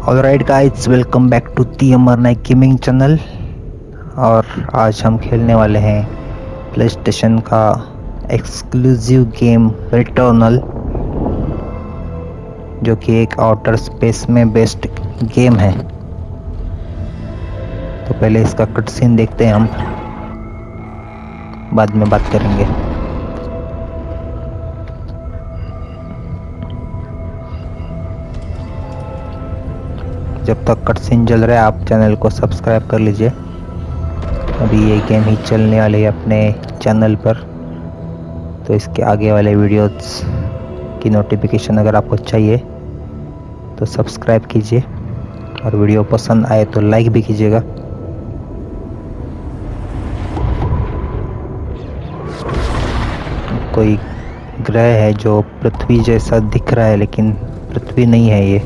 Alright guys, welcome back to the Amar Naik gaming channel. और आज हम खेलने वाले हैं प्ले स्टेशन का एक्सक्लूसिव गेम रिटर्नल, जो कि एक आउटर स्पेस में बेस्ड गेम है। तो पहले इसका कट सीन देखते हैं, हम बाद में बात करेंगे। जब तक कट सीन चल रहा है आप चैनल को सब्सक्राइब कर लीजिए। अभी ये गेम ही चलने वाली है अपने चैनल पर, तो इसके आगे वाले वीडियोस की नोटिफिकेशन अगर आपको चाहिए तो सब्सक्राइब कीजिए, और वीडियो पसंद आए तो लाइक भी कीजिएगा। कोई ग्रह है जो पृथ्वी जैसा दिख रहा है, लेकिन पृथ्वी नहीं है ये।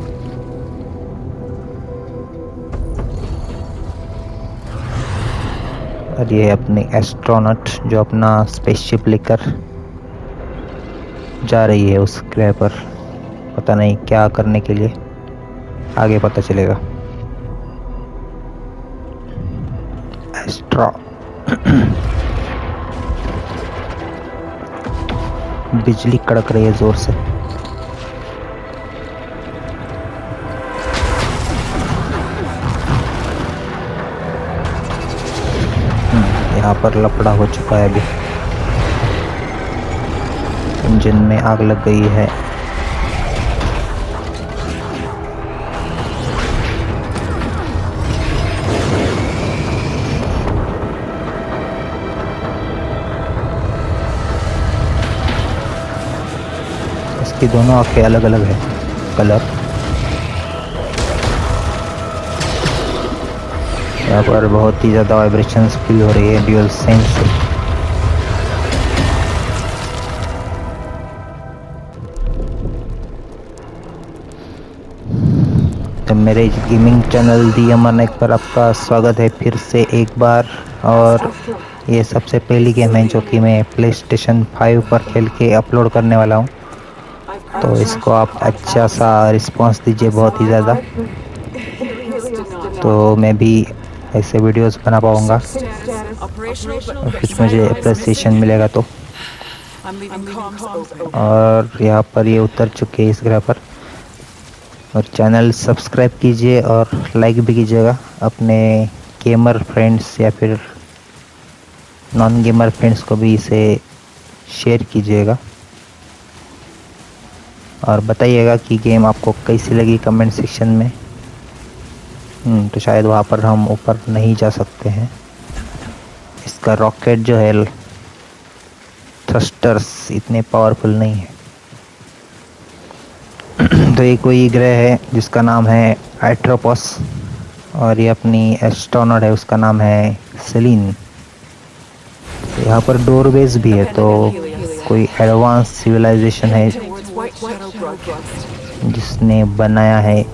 और ये अपने एस्ट्रोनॉट जो अपना स्पेसशिप लेकर जा रही है उस ग्रह पर, पता नहीं क्या करने के लिए, आगे पता चलेगा। एस्ट्रो बिजली कड़क रही है जोर से। यहाँ पर लफड़ा हो चुका है, अभी इंजन में आग लग गई है। इसकी दोनों आंखें अलग अलग है कलर। यहाँ पर बहुत ही ज़्यादा वाइब्रेशंस फील हो रही है ड्यूल सेंस से। तो मेरे गेमिंग चैनल दी अमर नाइक पर आपका स्वागत है फिर से एक बार। और ये सबसे पहली गेम है जो कि मैं प्ले स्टेशन 5 पर खेल के अपलोड करने वाला हूँ, तो इसको आप अच्छा सा रिस्पांस दीजिए, बहुत ही ज़्यादा, तो मैं भी ऐसे वीडियोस बना पाऊँगा और कुछ मुझे अप्रिसिएशन मिलेगा। तो और यहाँ पर ये उतर चुके हैं इस ग्रह पर। और चैनल सब्सक्राइब कीजिए और लाइक भी कीजिएगा। अपने गेमर फ्रेंड्स या फिर नॉन गेमर फ्रेंड्स को भी इसे शेयर कीजिएगा, और बताइएगा कि गेम आपको कैसी लगी कमेंट सेक्शन में। तो शायद वहाँ पर हम ऊपर नहीं जा सकते हैं। इसका रॉकेट जो है, थ्रस्टर्स इतने पावरफुल नहीं है। तो ये कोई ग्रह है जिसका नाम है एट्रोपस, और ये अपनी एस्ट्रोनॉट है, उसका नाम है सेलिन। यहाँ पर डोरवेज भी है, तो कोई एडवांस सिविलाइजेशन है जिसने बनाया है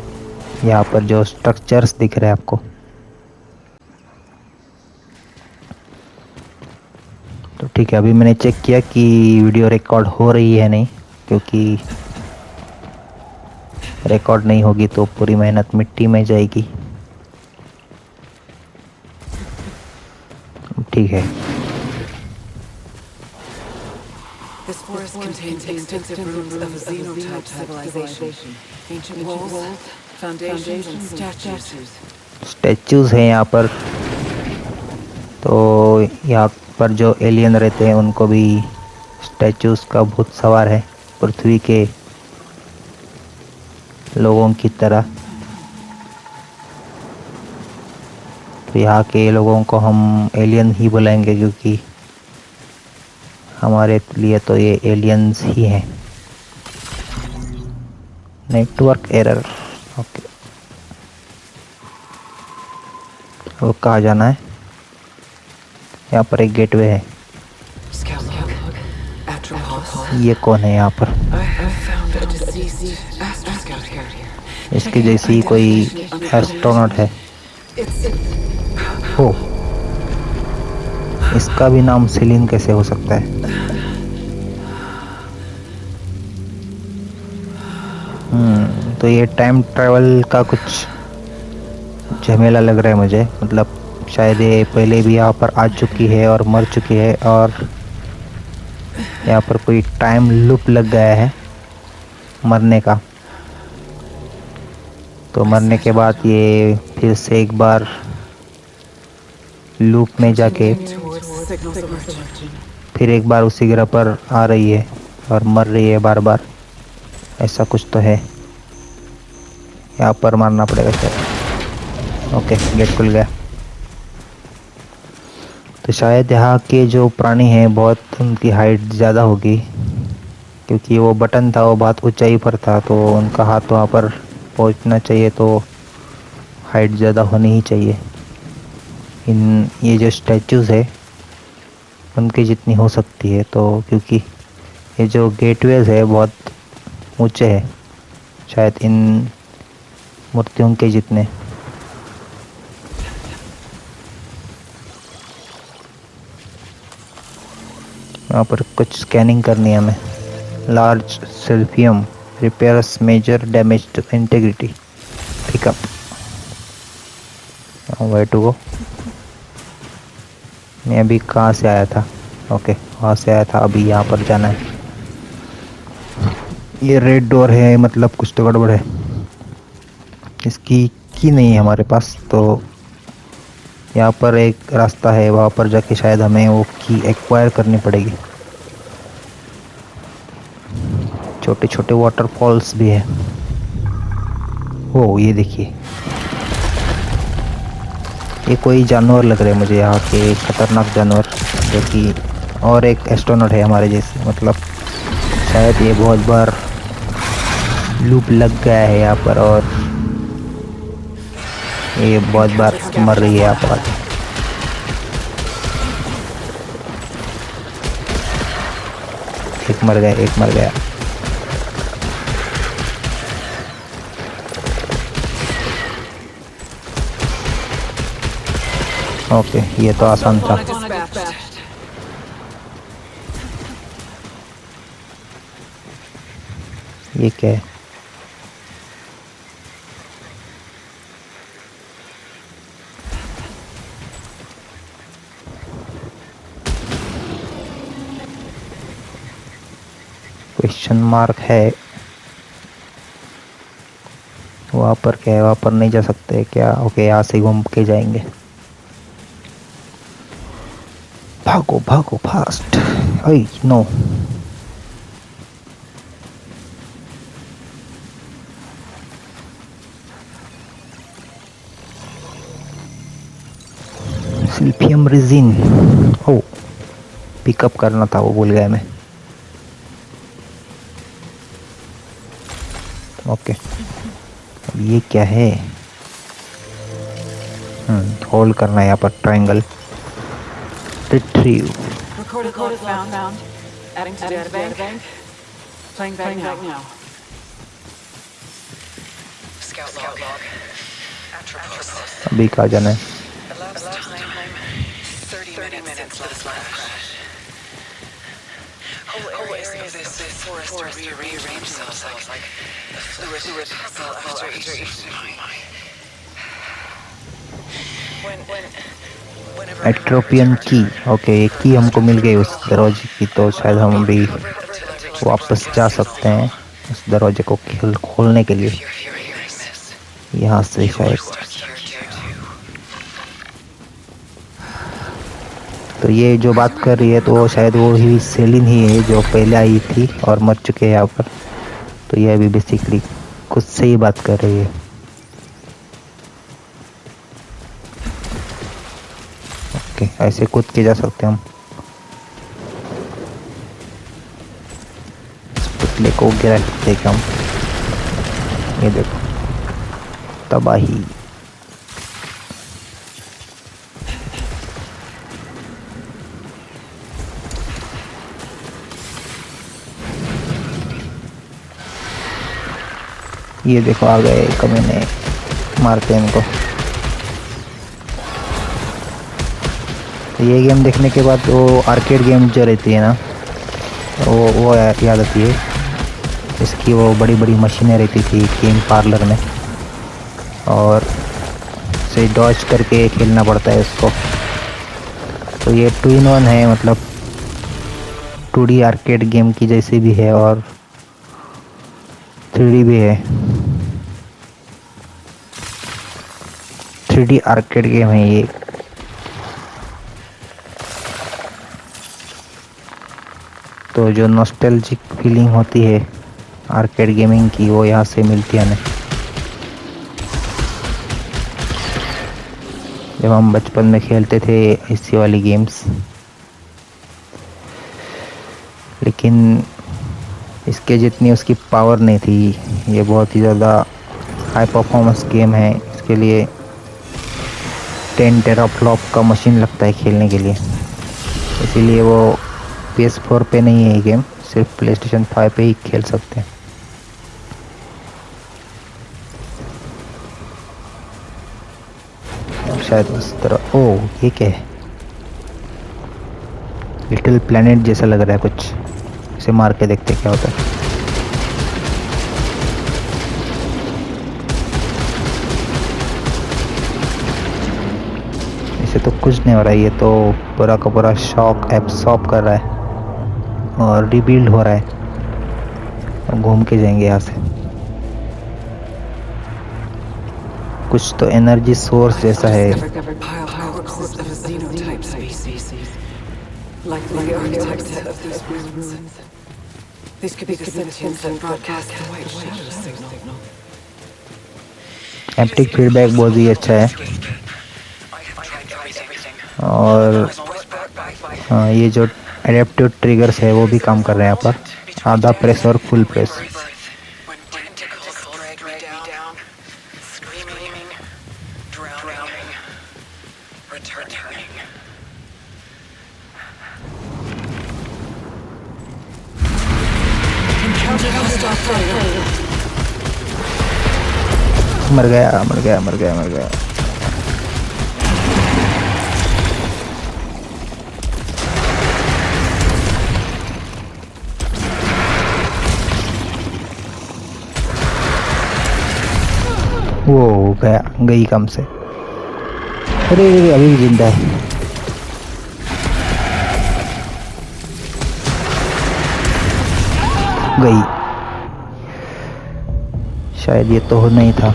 यहाँ पर जो स्ट्रक्चर्स दिख रहे हैं आपको। तो ठीक है, अभी मैंने चेक किया कि वीडियो रिकॉर्ड हो रही है नहीं, क्योंकि रिकॉर्ड नहीं होगी तो पूरी मेहनत मिट्टी में जाएगी। ठीक है। This forest contains extensive ruins of a xenotype civilization. Ancient walls, foundations, and statues. Statues हैं यहाँ पर। तो यहाँ पर जो एलियन रहते हैं उनको भी स्टैचूज का भूत सवार है, पृथ्वी के लोगों की तरह। तो यहाँ के लोगों को हम एलियन ही बुलाएंगे, क्योंकि हमारे लिए तो ये एलियंस ही हैं। Network error, okay. वो कहाँ जाना है? यहाँ पर एक गेटवे है। ये कौन है यहाँ पर? इसके जैसी कोई एस्ट्रोनॉट है। हो, इसका भी नाम सेलिन कैसे हो सकता है? तो ये टाइम ट्रैवल का कुछ झमेला लग रहा है मुझे, मतलब शायद ये पहले भी यहाँ पर आ चुकी है और मर चुकी है, और यहाँ पर कोई टाइम लूप लग गया है मरने का। तो मरने के बाद ये फिर से एक बार लूप में जाके फिर एक बार उसी ग्रह पर आ रही है और मर रही है बार बार, ऐसा कुछ तो है। यहाँ पर मारना पड़ेगा शायद। ओके, गेट खुल गया। तो शायद यहाँ के जो प्राणी हैं बहुत उनकी हाइट ज़्यादा होगी, क्योंकि वो बटन था वो बहुत ऊंचाई पर था, तो उनका हाथ वहाँ पर पहुँचना चाहिए, तो हाइट ज़्यादा होनी ही चाहिए। ये जो स्टैचूज़ है उनकी जितनी हो सकती है, तो क्योंकि ये जो गेटवेज है बहुत ऊंचे हैं, शायद इन मूर्तियों के जितने। यहाँ पर कुछ स्कैनिंग करनी है हमें। Large silphium repairs major damage to integrity pickup. Where to go? मैं अभी कहाँ से आया था? ओके, वहाँ से आया था, अभी यहाँ पर जाना है। ये रेड डोर है, मतलब कुछ तो गड़बड़ है। इसकी की नहीं है हमारे पास, तो यहाँ पर एक रास्ता है, वहाँ पर जाके शायद हमें वो की एक्वायर करनी पड़ेगी। छोटे छोटे वाटरफॉल्स भी है। ओ ये देखिए, ये कोई जानवर लग रहे हैं मुझे, यहाँ के खतरनाक जानवर, जो कि और एक एस्ट्रोनॉट है हमारे जैसे, मतलब शायद ये बहुत बार लूप लग गया है यहाँ पर, और ये बहुत बार मर रही है यहाँ पर आके। एक मर गया, एक मर गया। ओके, ये तो आसान था। ये क्या है? क्वेश्चन मार्क है। वहाँ पर क्या है? वहाँ पर नहीं जा सकते क्या? ओके, यहाँ से घूम के जाएंगे। भागो भागो fast. I know. Silphium resin. ओ, पिकअप करना था, वो भूल गया मैं। ओके, अब ये क्या है? होल्ड करना है यहाँ पर, triangle. Retrieve. Recorded log found. Adding to databank. Playing back now. Scout log. Atropos. अभी कहाँ जाना है? Elapsed time 30 minutes since last crash. Whole areas of this forest rearrange themselves like a fluid puzzle after each time. एट्रोपियन की। Okay, ये की हमको मिल गई उस दरवाजे की, तो शायद हम अभी वापस जा सकते हैं उस दरवाजे को खोलने के लिए, यहाँ से शायद। तो ये जो बात कर रही है, तो शायद वो ही सेलिन ही है जो पहले आई थी और मर चुके हैं यहाँ पर। तो ये अभी बेसिकली खुद से ही बात कर रही है। ओके, ऐसे कूद के जा सकते हैं हम। इस पुतले को गिरा सकते हैं क्या हम? ये देखो, तबाही। ये देखो आ गए कमीने, मारते हैं इनको। ये गेम देखने के बाद वो आर्केड गेम जो रहती है ना, वो याद आती है। इसकी वो बड़ी बड़ी मशीनें रहती थी गेम पार्लर में, और से डॉज करके खेलना पड़ता है उसको। तो ये 2 in 1 है, मतलब 2D आर्केड गेम की जैसी भी है और 3D भी है। 3D आर्केड गेम है ये। तो जो नॉस्टैल्जिक फीलिंग होती है आर्केड गेमिंग की, वो यहाँ से मिलती है हमें। जब हम बचपन में खेलते थे ऐसी वाली गेम्स, लेकिन इसके जितनी उसकी पावर नहीं थी। ये बहुत ही ज़्यादा हाई परफॉर्मेंस गेम है। इसके लिए 10 टेराफ्लॉप का मशीन लगता है खेलने के लिए। इसीलिए वो PS4 पे नहीं है ये गेम, सिर्फ PlayStation 5 पे ही खेल सकते हैं। और शायद उस तरह, ओह ये क्या है? लिटिल प्लेनेट जैसा लग रहा है कुछ। इसे मार के देखते क्या होता है। इसे तो कुछ नहीं हो रहा है, ये तो पूरा का पूरा शॉक एब्सॉर्ब कर रहा है और रिबिल्ड हो रहा है। और घूम के जाएंगे यहाँ से। कुछ तो एनर्जी सोर्स जैसा है। Power corpse of a xenotype species. Likely the architect of these ruins. These could be the sentients that broadcast the white shadow signal. Haptic feedback बहुत ही अच्छा है। और हाँ, ये जो एडेप्टिव ट्रिगर्स है वो भी काम कर रहे हैं यहाँ पर। आधा प्रेस और फुल प्रेस। मर गया, मर गया, मर गया, मर गया। वो गया, गई कम से। अरे अभी भी जिंदा है। गई। शायद ये तो नहीं था।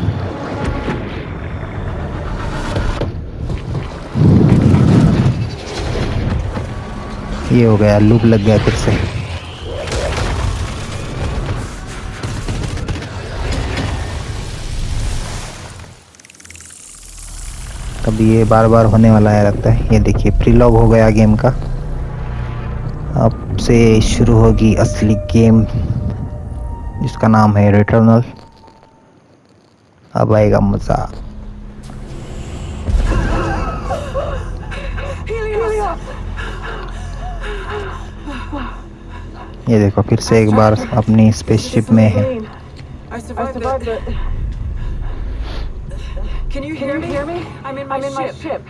ये हो गया, लूप लग गया फिर से। अभी ये बार बार होने वाला है लगता है। ये देखिए प्रीलॉग हो गया गेम का। अब से शुरू होगी असली गेम, जिसका नाम है रिटर्नल। अब आएगा मजा। ये देखो फिर से एक बार अपनी स्पेसशिप में है। I survived it. Can you hear me? I'm in my ship.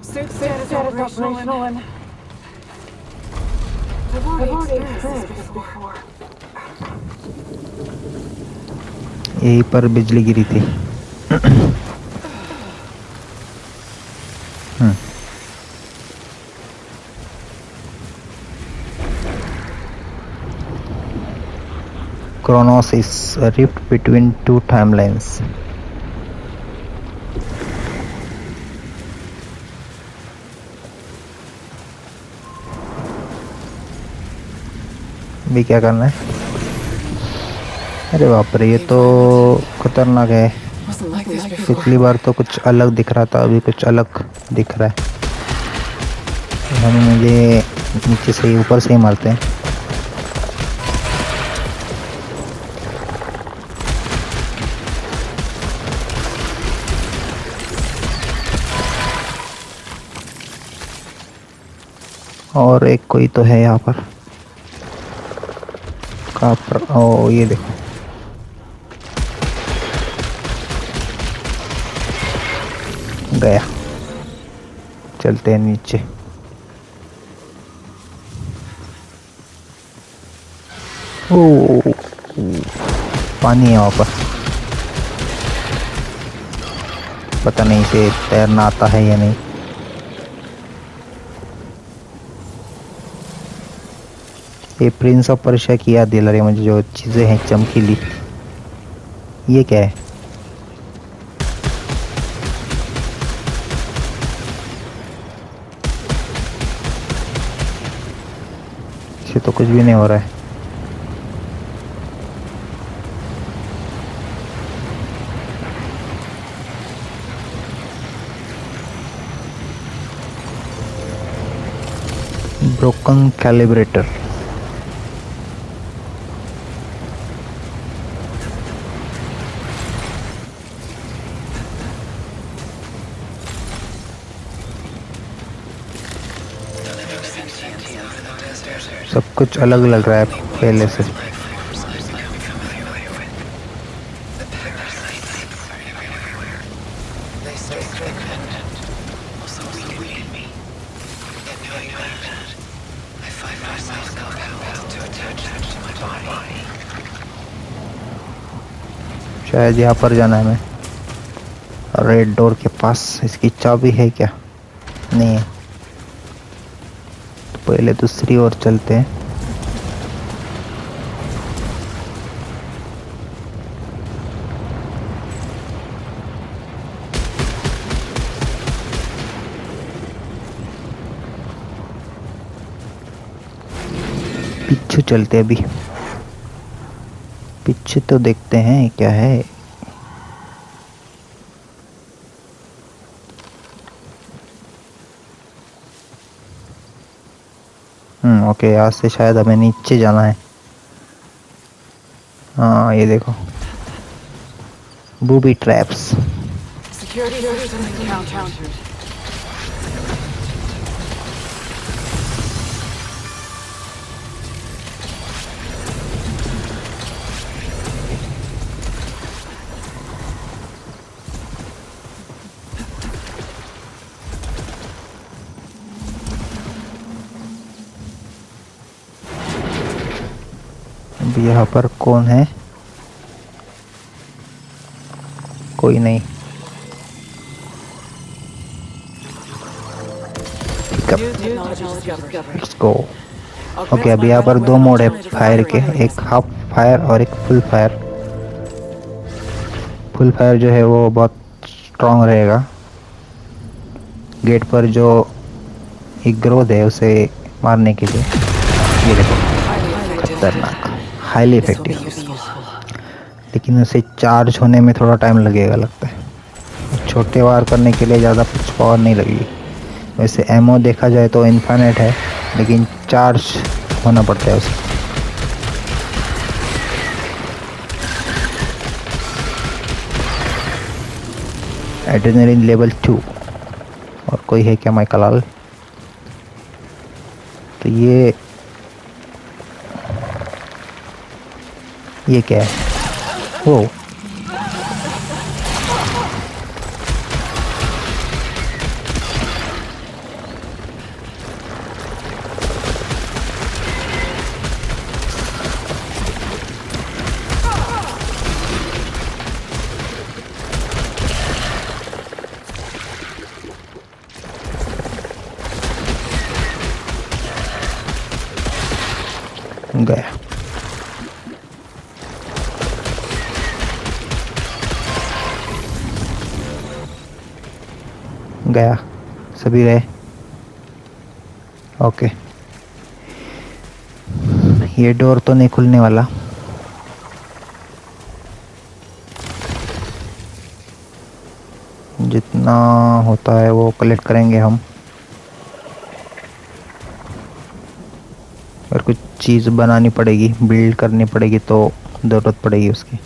Suit status operational and... I've already experienced this before. यहीं पर बिजली गिरी थी। Chronos is a rift between two timelines. भी क्या करना है? अरे बाप रे, ये तो खतरनाक है। पिछली बार तो कुछ अलग दिख रहा था, अभी कुछ अलग दिख रहा है। हम मुझे नीचे से ऊपर से ही मारते हैं। और एक कोई तो है यहाँ पर। कहाँ पर? ओ ये देखो। गया। चलते हैं नीचे। ओ पानी है वहाँ पर। पता नहीं इसे तैरना आता है या नहीं। ये प्रिंस ऑफ पर्शिया की याद दिला रही है मुझे, जो चीजें हैं चमकीली। ये क्या है? इसे तो कुछ भी नहीं हो रहा है। Broken calibrator. सब कुछ अलग लग रहा है पहले से। शायद यहाँ पर जाना है हमें। रेड डोर के पास इसकी चाबी है क्या? नहीं है। तो पहले दूसरी ओर चलते हैं। पीछे चलते अभी। पीछे तो देखते हैं क्या है। ओके, यहाँ से शायद हमें नीचे जाना है। हाँ, ये देखो, booby traps. Security system encountered. अब यहाँ पर कौन है? कोई नहीं। Let's go. ओके, अब यहाँ पर दो मोड है फायर के, एक हाफ फायर और एक फुल फायर। फुल फायर जो है वो बहुत स्ट्रॉन्ग रहेगा। गेट पर जो एक ग्रोथ है उसे मारने के लिए। ये देखो, खतरनाक, हाईली इफेक्टिव, लेकिन उसे चार्ज होने में थोड़ा टाइम लगेगा लगता है। छोटे वार करने के लिए ज़्यादा कुछ पावर नहीं लगेगी। वैसे एमओ देखा जाए तो इनफाइनाइट है, लेकिन चार्ज होना पड़ता है उसे। Adrenaline level 2। और कोई है क्या माइकलाल? तो ये क्या है? वो गया। गया, सभी गए। ओके, ये डोर तो नहीं खुलने वाला। जितना होता है वो कलेक्ट करेंगे हम, और कुछ चीज़ बनानी पड़ेगी, बिल्ड करनी पड़ेगी, तो ज़रूरत पड़ेगी उसकी।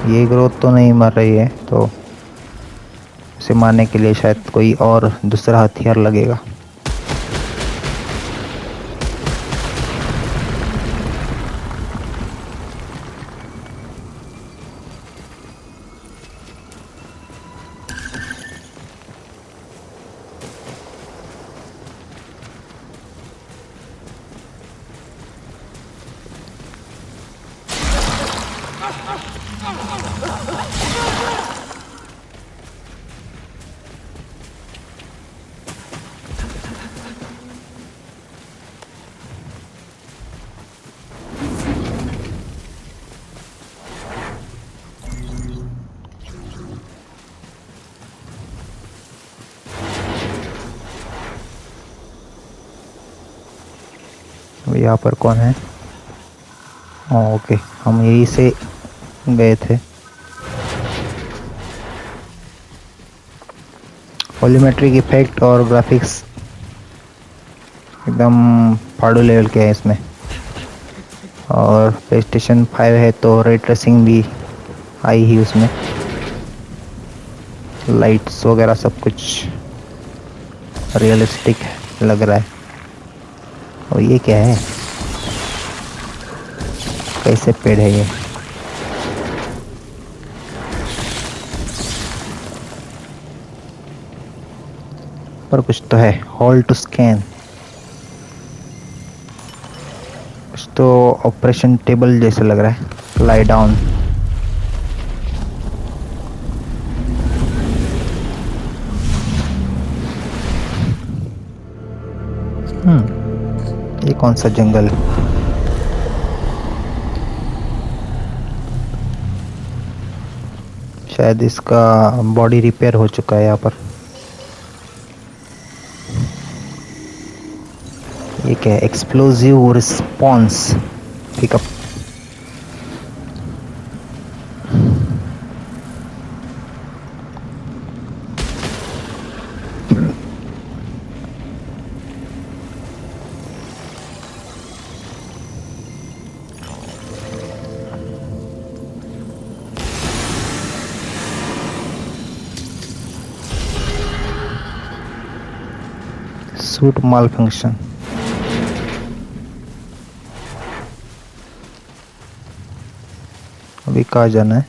ये ग्रोथ तो नहीं मर रही है, तो इसे मारने के लिए शायद कोई और दूसरा हथियार लगेगा। यहाँ पर कौन है? ओके, हम यहीं से गए थे। वॉल्यूमेट्रिक इफेक्ट और ग्राफिक्स एकदम फाड़ू लेवल के है इसमें। और PlayStation 5 है तो रे ट्रेसिंग भी आई ही उसमें। लाइट्स वगैरह सब कुछ रियलिस्टिक लग रहा है। और ये क्या है? कैसे पेड़ है ये? पर कुछ तो है। Hold to scan. कुछ तो ऑपरेशन टेबल जैसा लग रहा है। Lie down. ये कौन सा जंगल? शायद इसका बॉडी रिपेयर हो चुका है यहाँ पर। ये क्या है? Explosive response pickup. सूट माल फंक्शन। अभी कहाँ जाना है?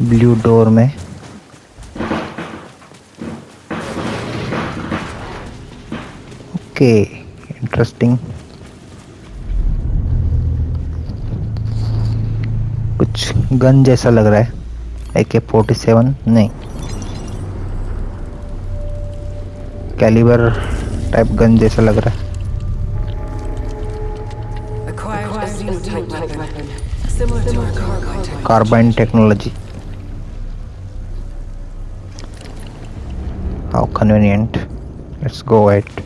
ब्लू डोर में। Okay, interesting. कुछ गन जैसा लग रहा है। AK-47 नहीं, कैलिबर टाइप गन जैसा लग रहा है। Acquired a xenotype weapon, similar to our carbine technology. Carbine technology. How convenient. Let's go at.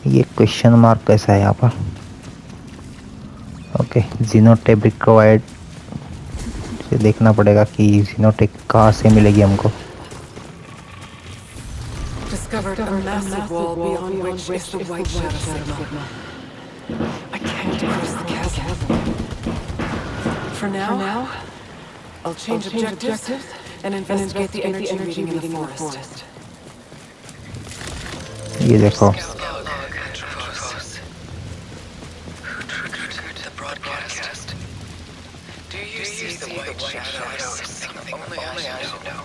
ये क्वेश्चन मार्क कैसा है यहाँ पर? Okay, genotype required. ये देखना पड़ेगा कि जीनोटेप कहाँ से मिलेगी हमको। Discovered a massive wall beyond which is the White Shadow signal. I can't cross the chasm. For now, I'll change objectives and investigate the energy reading in the forest. ये देखो, The broadcast. Do you see the white shadow signal? Only I should know.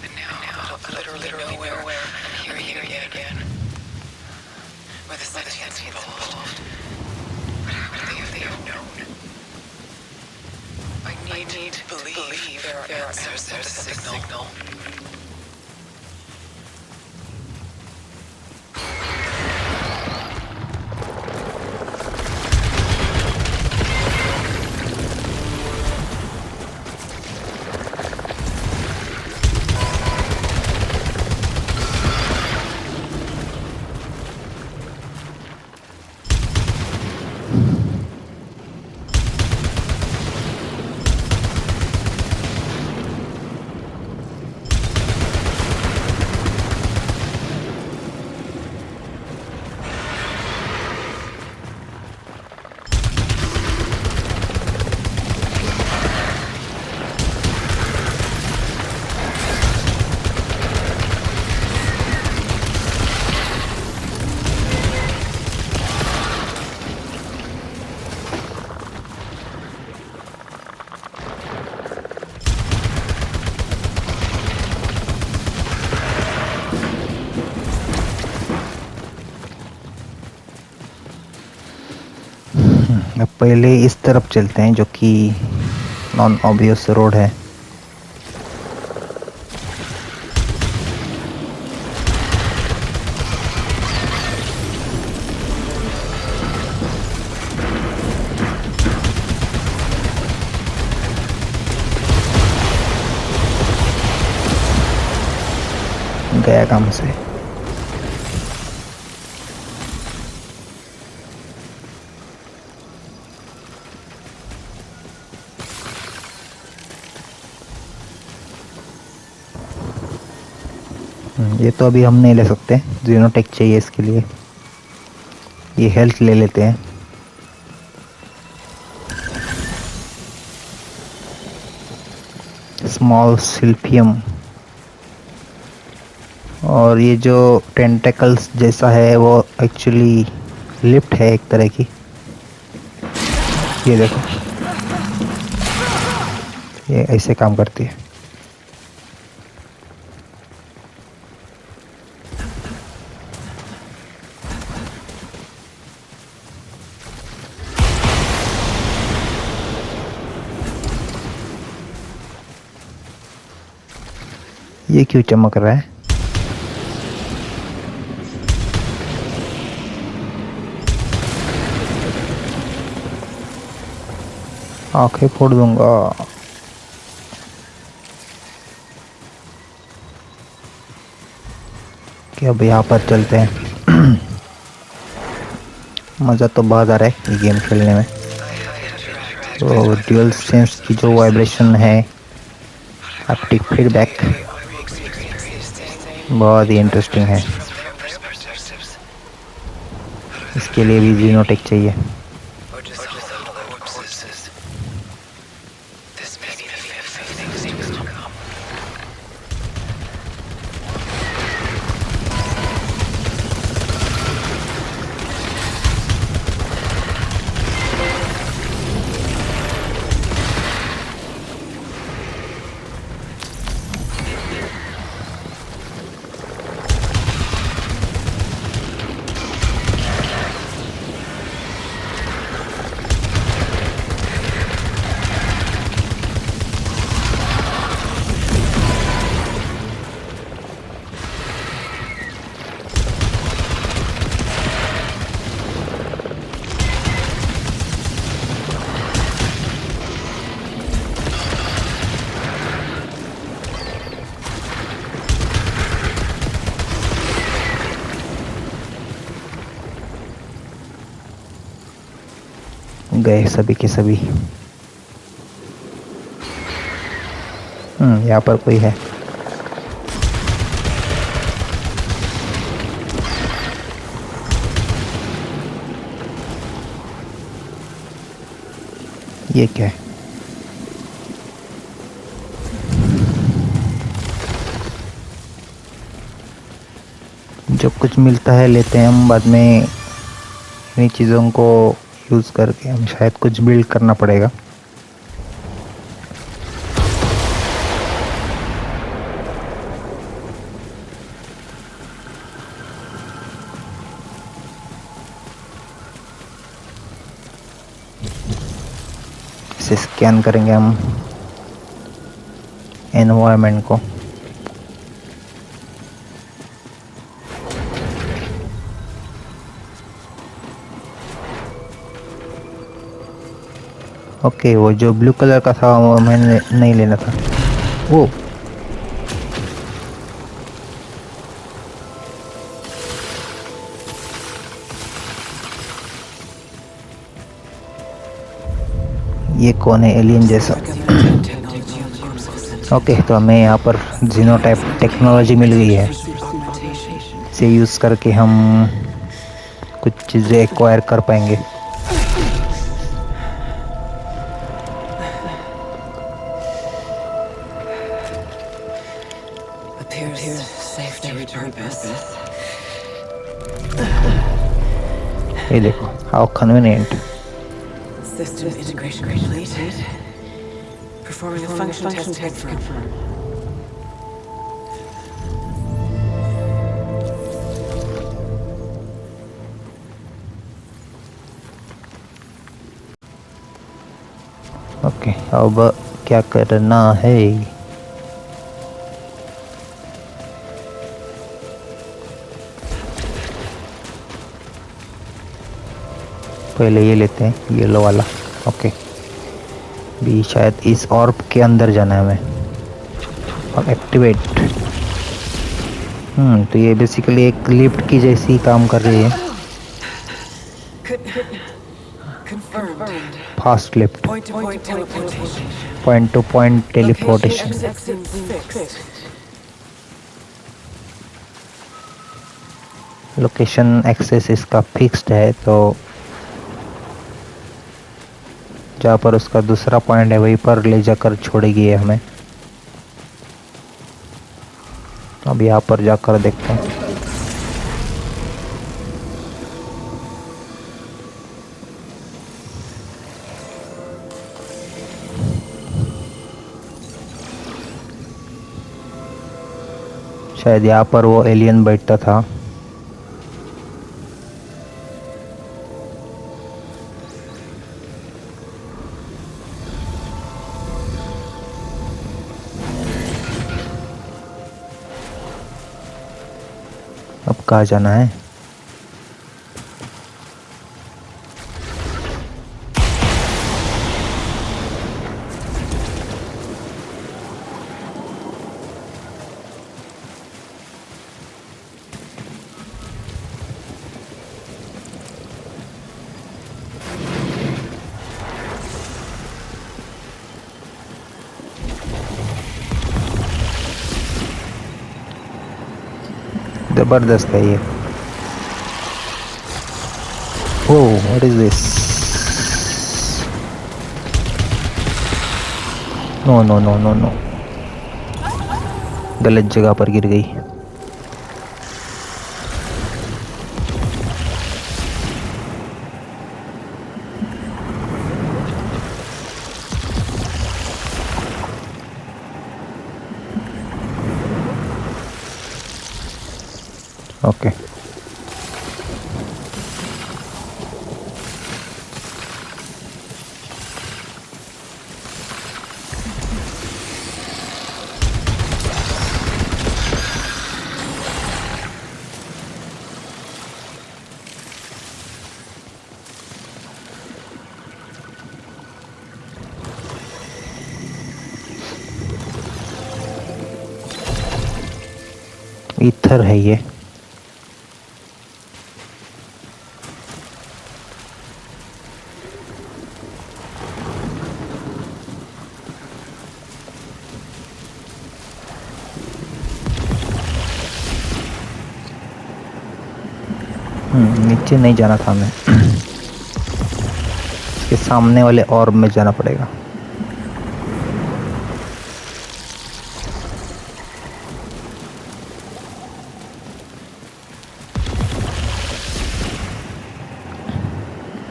And now, literally nowhere, I'm hearing it again. With a sentience involved. What would they have known? I need to believe there are answers at the signal. अब पहले इस तरफ चलते हैं जो कि non obvious road है। गया काम से। ये तो अभी हम नहीं ले सकते, जीनोटेक चाहिए इसके लिए। ये हेल्थ ले लेते हैं। स्मॉल सिल्फियम। और ये जो टेंटेकल्स जैसा है वो एक्चुअली लिफ्ट है एक तरह की। ये देखो, ये ऐसे काम करती है। ये क्यों चमक रहा है? आंखें फोड़ दूंगा। कि अब यहाँ पर चलते हैं। मज़ा तो बहुत आ रहा है ये गेम खेलने में। तो ड्यूअल सेंस की जो वाइब्रेशन है, हैप्टिक फीडबैक, बहुत ही इंटरेस्टिंग है। इसके लिए भी जीनोटेक चाहिए। गए सभी के सभी। यहाँ पर कोई है। ये क्या है? जो कुछ मिलता है लेते हैं हम, बाद में इन्हीं चीज़ों को यूज़ करके हम शायद कुछ बिल्ड करना पड़ेगा। इसे स्कैन करेंगे हम एनवायरनमेंट को। ओके, वो जो ब्लू कलर का था वो मैंने नहीं लेना था। वो ये कौन है? एलियन जैसा। ओके, तो हमें यहाँ पर जीनोटाइप टेक्नोलॉजी मिल गई है। इसे यूज़ करके हम कुछ चीज़ें एक्वायर कर पाएंगे। ये देखो, how convenient. System integration completed. Performing a function test confirmed. Okay, अब क्या करना है? पहले ये लेते हैं, येलो वाला। ओके, भी शायद इस ऑर्ब के अंदर जाना है हमें और एक्टिवेट। तो ये बेसिकली एक लिफ्ट की जैसी काम कर रही है। Fast lift, point to point teleportation. Location access इसका फिक्स्ड है, तो जहाँ पर उसका दूसरा पॉइंट है वहीं पर ले जाकर छोड़ेगी ये हमें। अब यहाँ पर जाकर देखते हैं। शायद यहाँ पर वो एलियन बैठता था। अब कहाँ जाना है? जबरदस्त है ये। Oh, what is this? No no no no no, गलत जगह पर गिर गई। ओके, ईथर है ये। नीचे नहीं जाना था हमें, इसके सामने वाले ऑर्ब में जाना पड़ेगा।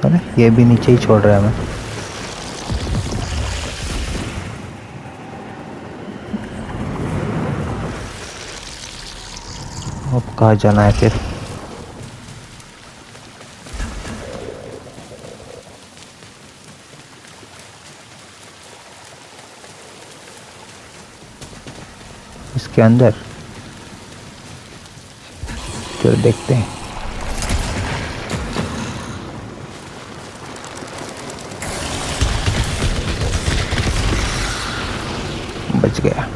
अरे ये भी नीचे ही छोड़ रहा है हमें। अब कहाँ जाना है फिर? इसके अंदर फिर देखते हैं। बच गया।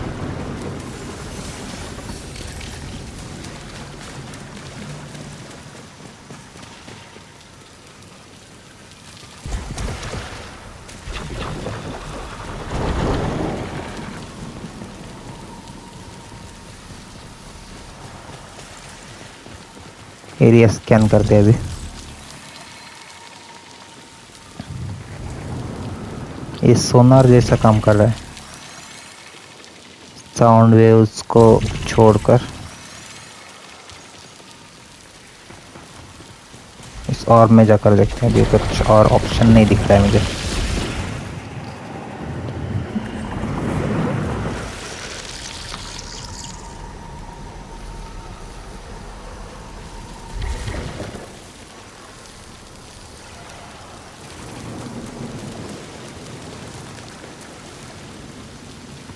एरिया स्कैन करते हैं अभी। ये सोनार जैसा काम कर रहा है, साउंड वेव्स को छोड़कर। इस और में जाकर देखते हैं, अभी कुछ और ऑप्शन नहीं दिख रहा है मुझे।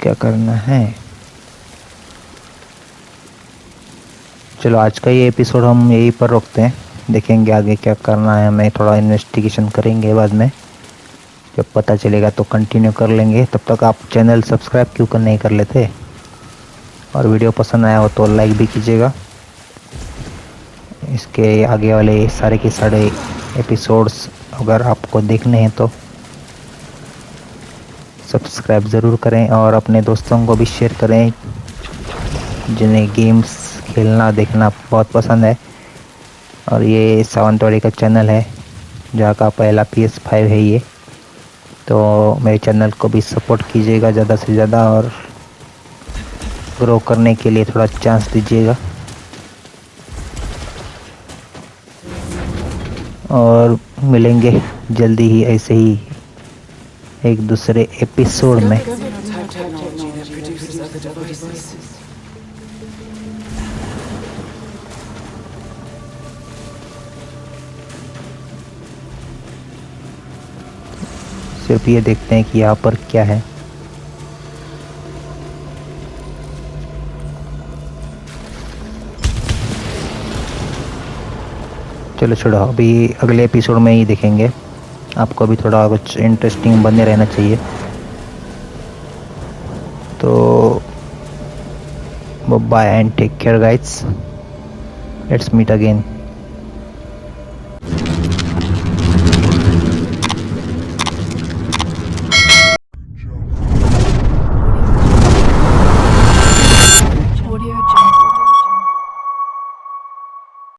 क्या करना है? चलो आज का ये एपिसोड हम यहीं पर रोकते हैं, देखेंगे आगे क्या करना है हमें। थोड़ा इन्वेस्टिगेशन करेंगे बाद में, जब पता चलेगा तो कंटिन्यू कर लेंगे। तब तक आप चैनल सब्सक्राइब क्यों कर नहीं कर लेते, और वीडियो पसंद आया हो तो लाइक भी कीजिएगा। इसके आगे वाले सारे के सारे एपिसोड्स अगर आपको देखने हैं तो सब्सक्राइब ज़रूर करें, और अपने दोस्तों को भी शेयर करें जिन्हें गेम्स खेलना देखना बहुत पसंद है। और ये सावंतवाड़ी का चैनल है जहाँ का पहला PS5 है ये। तो मेरे चैनल को भी सपोर्ट कीजिएगा ज़्यादा से ज़्यादा और ग्रो करने के लिए थोड़ा चांस दीजिएगा। और मिलेंगे जल्दी ही ऐसे ही एक दूसरे एपिसोड में। Type technology that produces other devices. सिर्फ ये देखते हैं कि यहाँ पर क्या है। चलो छोड़ो, अभी अगले एपिसोड में ही देखेंगे। आपको भी थोड़ा कुछ इंटरेस्टिंग बने रहना चाहिए। तो bye and take care guys, let's meet again.